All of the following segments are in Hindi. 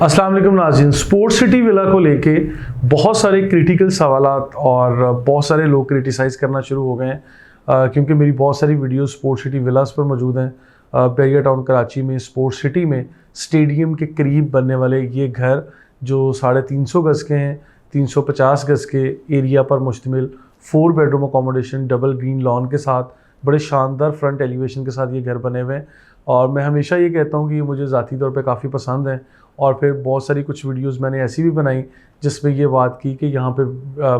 अस्सलाम वालेकुम नाज़रीन। स्पोर्ट्स सिटी विला को लेके बहुत सारे क्रिटिकल सवालात और बहुत सारे लोग क्रिटिसाइज़ करना शुरू हो गए हैं क्योंकि मेरी बहुत सारी वीडियोस स्पोर्ट्स सिटी विलास पर मौजूद हैं। बैरिया टाउन कराची में स्पोर्ट्स सिटी में स्टेडियम के करीब बनने वाले ये घर जो 350 गज़ के हैं, 350 गज़ के एरिया पर मुश्तमिल 4 bedroom accommodation double green lawn के साथ बड़े शानदार फ्रंट एलिवेशन के साथ ये घर बने हुए हैं। और मैं हमेशा ये कहता हूँ कि ये मुझे ज़ाती तौर पे काफ़ी पसंद है। और फिर बहुत सारी कुछ वीडियोस मैंने ऐसी भी बनाई जिसमें ये बात की कि यहाँ पे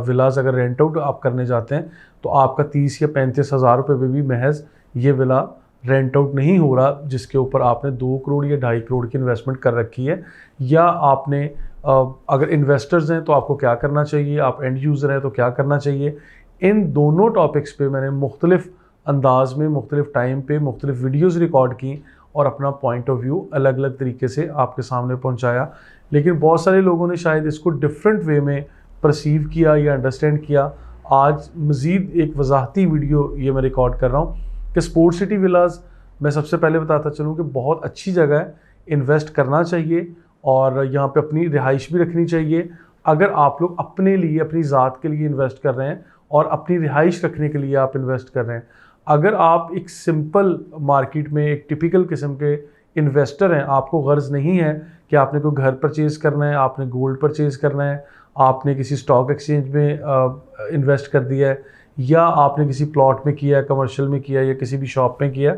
विलास अगर रेंट आउट आप करने जाते हैं तो आपका 30 या 35 हज़ार रुपये में भी महज ये विला रेंट आउट नहीं हो रहा, जिसके ऊपर आपने 2 करोड़ या 2.5 करोड़ की इन्वेस्टमेंट कर रखी है। या आपने अगर इन्वेस्टर्स हैं तो आपको क्या करना चाहिए, आप एंड यूज़र हैं तो क्या करना चाहिए। इन दोनों टॉपिक्स पे मैंने मुख्तलिफ अंदाज में मुख्तलिफ टाइम पे मुख्तलिफ वीडियोज़ रिकॉर्ड की और अपना पॉइंट ऑफ व्यू अलग अलग तरीके से आपके सामने पहुंचाया। लेकिन बहुत सारे लोगों ने शायद इसको डिफरेंट वे में परसीव किया या अंडरस्टैंड किया। आज मज़ीद एक वजाहती वीडियो ये मैं रिकॉर्ड कर रहा हूँ कि स्पोर्ट्स सिटी विलास, मैं सबसे पहले बताता चलूँ कि बहुत अच्छी जगह है, इन्वेस्ट करना चाहिए और यहाँ पे अपनी रिहाइश भी रखनी चाहिए। अगर आप लोग अपने लिए, अपनी ज़ात के लिए इन्वेस्ट कर रहे हैं और अपनी रिहाइश रखने के लिए आप इन्वेस्ट कर रहे हैं, अगर आप एक सिंपल मार्केट में एक टिपिकल किस्म के इन्वेस्टर हैं, आपको गर्ज नहीं है कि आपने कोई घर परचेज़ करना है, आपने गोल्ड परचेज़ करना है, आपने किसी स्टॉक एक्सचेंज में इन्वेस्ट कर दिया है, या आपने किसी प्लॉट में किया है, कमर्शियल में किया है, या किसी भी शॉप में किया,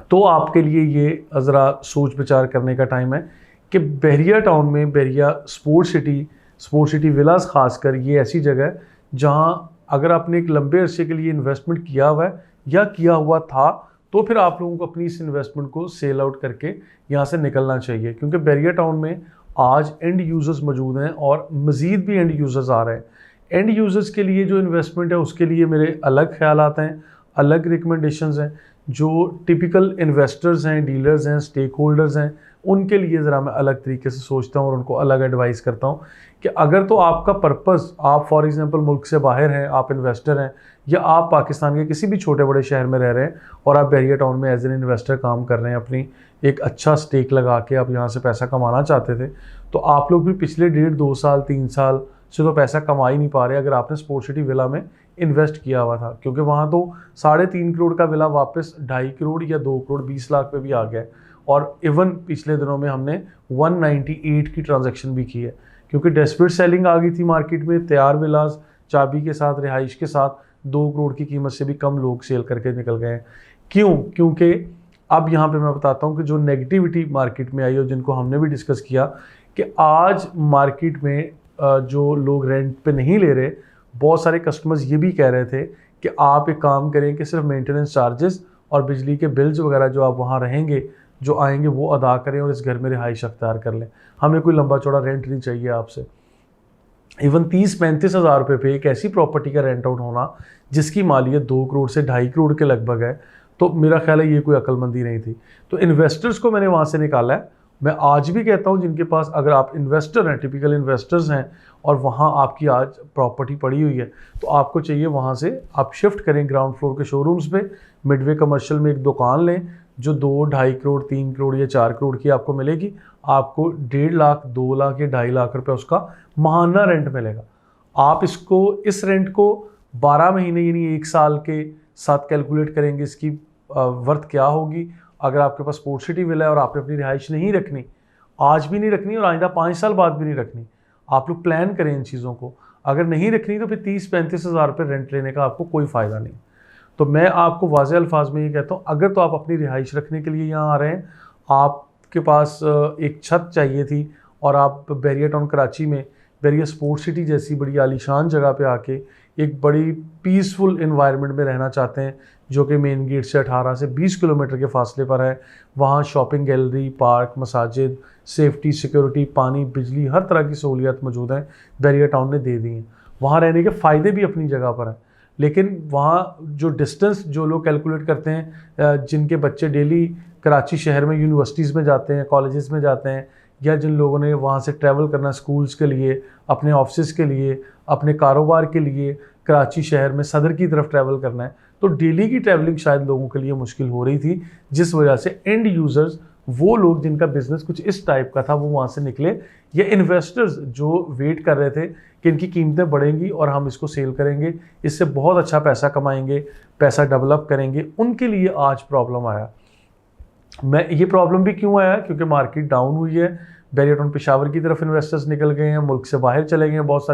तो आपके लिए ये ज़रा सोच विचार करने का टाइम है कि बैरिया टाउन में बैरिया स्पोर्ट्स सिटी विलास ख़ासकर ये ऐसी जगह है जहाँ अगर आपने एक लंबे अरसे के लिए इन्वेस्टमेंट किया हुआ है या किया हुआ था तो फिर आप लोगों को अपनी इस इन्वेस्टमेंट को सेल आउट करके यहाँ से निकलना चाहिए। क्योंकि बैरिया टाउन में आज एंड यूज़र्स मौजूद हैं और मज़ीद भी एंड यूज़र्स आ रहे हैं। एंड यूज़र्स के लिए जो इन्वेस्टमेंट है उसके लिए मेरे अलग ख्यालात हैं, अलग रिकमेंडेशंस हैं। जो टिपिकल इन्वेस्टर्स हैं, डीलर्स हैं, स्टेक होल्डर्स हैं, उनके लिए ज़रा मैं अलग तरीके से सोचता हूँ और उनको अलग एडवाइस करता हूँ कि अगर तो आपका पर्पज़, आप फॉर एग्ज़ाम्पल मुल्क से बाहर हैं, आप इन्वेस्टर हैं, या आप पाकिस्तान के किसी भी छोटे बड़े शहर में रह रहे हैं और आप बैरिया टाउन में एज एन इन्वेस्टर काम कर रहे हैं, अपनी एक अच्छा स्टेक लगा के आप यहाँ से पैसा कमाना चाहते थे, तो आप लोग भी पिछले 1.5-2 साल 3 साल से तो पैसा कमा ही नहीं पा रहे अगर आपने स्पोर्ट्स सिटी विला में इन्वेस्ट किया हुआ था। क्योंकि वहाँ तो 3.5 करोड़ का विला वापस 2.5 करोड़ या 2 करोड़ 20 लाख पे भी आ गया है। और इवन पिछले दिनों में हमने 198 की ट्रांजैक्शन भी की है क्योंकि डेस्परेट सेलिंग आ गई थी मार्केट में। तैयार विलास चाबी के साथ, रिहाइश के साथ 2 करोड़ की कीमत से भी कम लोग सेल करके निकल गए हैं। क्यों? क्योंकि अब यहाँ पे मैं बताता हूँ कि जो नेगेटिविटी मार्केट में आई और जिनको हमने भी डिस्कस किया कि आज मार्केट में जो लोग रेंट पे नहीं ले रहे, बहुत सारे कस्टमर्स ये भी कह रहे थे कि आप एक काम करें कि सिर्फ मेंटेनेंस चार्जेस और बिजली के बिल्स वगैरह जो आप वहाँ रहेंगे, जो आएंगे, वो अदा करें और इस घर में रिहाइश अख्तियार कर लें। हमें कोई लंबा चौड़ा रेंट नहीं चाहिए आपसे। इवन 30-35 हज़ार रुपये पे एक ऐसी प्रॉपर्टी का रेंट आउट होना जिसकी मालियत 2 करोड़ से 2.5 करोड़ के लगभग है, तो मेरा ख्याल है ये कोई अक्लमंदी नहीं थी। तो इन्वेस्टर्स को मैंने वहाँ से निकाला है। मैं आज भी कहता हूँ जिनके पास, अगर आप इन्वेस्टर हैं, टिपिकल इन्वेस्टर्स हैं और वहाँ आपकी आज प्रॉपर्टी पड़ी हुई है, तो आपको चाहिए वहाँ से आप शिफ्ट करें ग्राउंड फ्लोर के शोरूम्स पे, मिडवे कमर्शियल में एक दुकान लें जो 2-2.5 करोड़ 3 करोड़ या 4 करोड़ की आपको मिलेगी। आपको 1.5 लाख 2 लाख या 2.5 लाख रुपये उसका माहाना रेंट मिलेगा। आप इस रेंट को 12 महीने यानी 1 साल के साथ कैलकुलेट करेंगे इसकी वर्थ क्या होगी। अगर आपके पास स्पोर्ट्स सिटी विला है और आपने अपनी रिहाइश नहीं रखनी, आज भी नहीं रखनी और आइंदा 5 साल बाद भी नहीं रखनी, आप लोग प्लान करें इन चीज़ों को। अगर नहीं रखनी तो फिर 30-35 हज़ार रुपये रेंट लेने का आपको कोई फ़ायदा नहीं। तो मैं आपको वाज़े अल्फाज में ये कहता हूँ, अगर तो आप अपनी रिहाइश रखने के लिए यहाँ आ रहे हैं, आपके पास एक छत चाहिए थी और आप बैरिया टाउन कराची में बैरिया स्पोर्ट्स सिटी जैसी बड़ी आलीशान जगह पे आके एक बड़ी पीसफुल इन्वायरमेंट में रहना चाहते हैं जो कि मेन गेट से 18 से 20 किलोमीटर के फासले पर है। वहाँ शॉपिंग गैलरी, पार्क, मसाजिद, सेफ्टी, सिक्योरिटी, पानी, बिजली, हर तरह की सहूलियत मौजूद हैं, बैरिया टाउन ने दे दी हैं। वहाँ रहने के फ़ायदे भी अपनी जगह पर हैं। लेकिन वहाँ जो डिस्टेंस जो लोग कैलकुलेट करते हैं, जिनके बच्चे डेली कराची शहर में यूनिवर्सिटीज़ में जाते हैं, कॉलेजेस में जाते हैं, या जिन लोगों ने वहाँ से ट्रैवल करना स्कूल्स के लिए, अपने ऑफिस के लिए, अपने कारोबार के लिए कराची शहर में सदर की तरफ ट्रैवल करना है, तो डेली की ट्रैवलिंग शायद लोगों के लिए मुश्किल हो रही थी, जिस वजह से एंड यूज़र्स वो लोग जिनका बिजनेस कुछ इस टाइप का था वो वहाँ से निकले, या इन्वेस्टर्स जो वेट कर रहे थे कि इनकी कीमतें बढ़ेंगी और हम इसको सेल करेंगे, इससे बहुत अच्छा पैसा कमाएंगे, पैसा डेवलप करेंगे, उनके लिए आज प्रॉब्लम आया। ये प्रॉब्लम भी क्यों आया, क्योंकि मार्केट डाउन हुई है, बैरियर टाउन पेशावर की तरफ इन्वेस्टर्स निकल गए हैं, मुल्क से बाहर चले गए हैं बहुत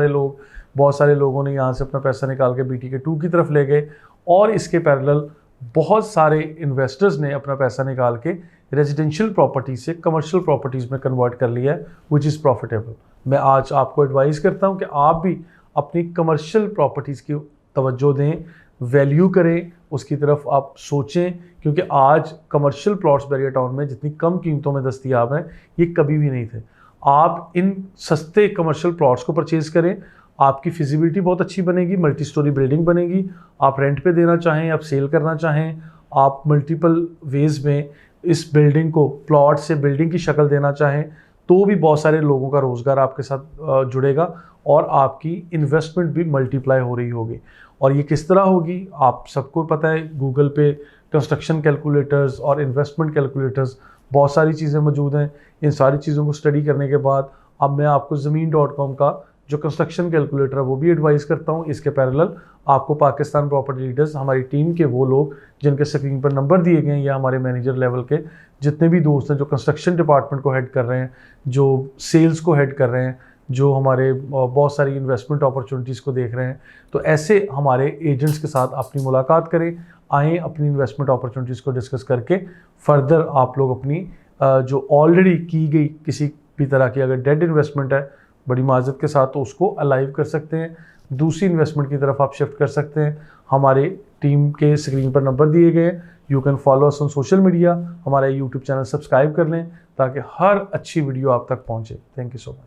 सारे लोगों ने यहाँ से अपना पैसा निकाल के BTK2 की तरफ ले गए, और इसके पैरेलल बहुत सारे इन्वेस्टर्स ने अपना पैसा निकाल के रेजिडेंशियल प्रॉपर्टी से कमर्शियल प्रॉपर्टीज़ में कन्वर्ट कर लिया है, विच इज़ प्रॉफिटेबल। मैं आज आपको एडवाइस करता हूँ कि आप भी अपनी कमर्शियल प्रॉपर्टीज़ की तवज्जो दें, वैल्यू करें, उसकी तरफ आप सोचें, क्योंकि आज कमर्शियल प्लॉट्स बैरियर टाउन में जितनी कम कीमतों में दस्तयाब हैं ये कभी भी नहीं थे। आप इन सस्ते कमर्शियल प्लॉट्स को परचेज़ करें, आपकी फिजिबिलिटी बहुत अच्छी बनेगी, मल्टी स्टोरी बिल्डिंग बनेगी, आप रेंट पे देना चाहें, आप सेल करना चाहें, आप मल्टीपल वेज में इस बिल्डिंग को प्लॉट से बिल्डिंग की शक्ल देना चाहें, तो भी बहुत सारे लोगों का रोज़गार आपके साथ जुड़ेगा और आपकी इन्वेस्टमेंट भी मल्टीप्लाई हो रही होगी। और ये किस तरह होगी आप सबको पता है, गूगल पे कंस्ट्रक्शन कैलकुलेटर्स और इन्वेस्टमेंट कैलकुलेटर्स बहुत सारी चीज़ें मौजूद हैं। इन सारी चीज़ों को स्टडी करने के बाद अब मैं आपको ज़मीन.com का जो कंस्ट्रक्शन कैलकुलेटर है वो भी एडवाइस करता हूँ। इसके पैरेलल आपको पाकिस्तान प्रॉपर्टी लीडर्स, हमारी टीम के वो लोग जिनके स्क्रीन पर नंबर दिए गए हैं, या हमारे मैनेजर लेवल के जितने भी दोस्त हैं जो कंस्ट्रक्शन डिपार्टमेंट को हेड कर रहे हैं, जो सेल्स को हेड कर रहे हैं, जो हमारे बहुत सारी इन्वेस्टमेंट अपॉर्चुनिटीज़ को देख रहे हैं, तो ऐसे हमारे एजेंट्स के साथ अपनी मुलाकात करें, आएँ अपनी इन्वेस्टमेंट अपॉर्चुनिटीज़ को डिस्कस करके फर्दर आप लोग अपनी जो ऑलरेडी की गई किसी भी तरह की अगर डेड इन्वेस्टमेंट है बड़ी माजत के साथ, तो उसको अलाइव कर सकते हैं, दूसरी इन्वेस्टमेंट की तरफ आप शिफ्ट कर सकते हैं। हमारे टीम के स्क्रीन पर नंबर दिए गए हैं, you can follow us on social media, हमारा यूट्यूब चैनल सब्सक्राइब कर लें ताकि हर अच्छी वीडियो आप तक पहुंचे। Thank you so much.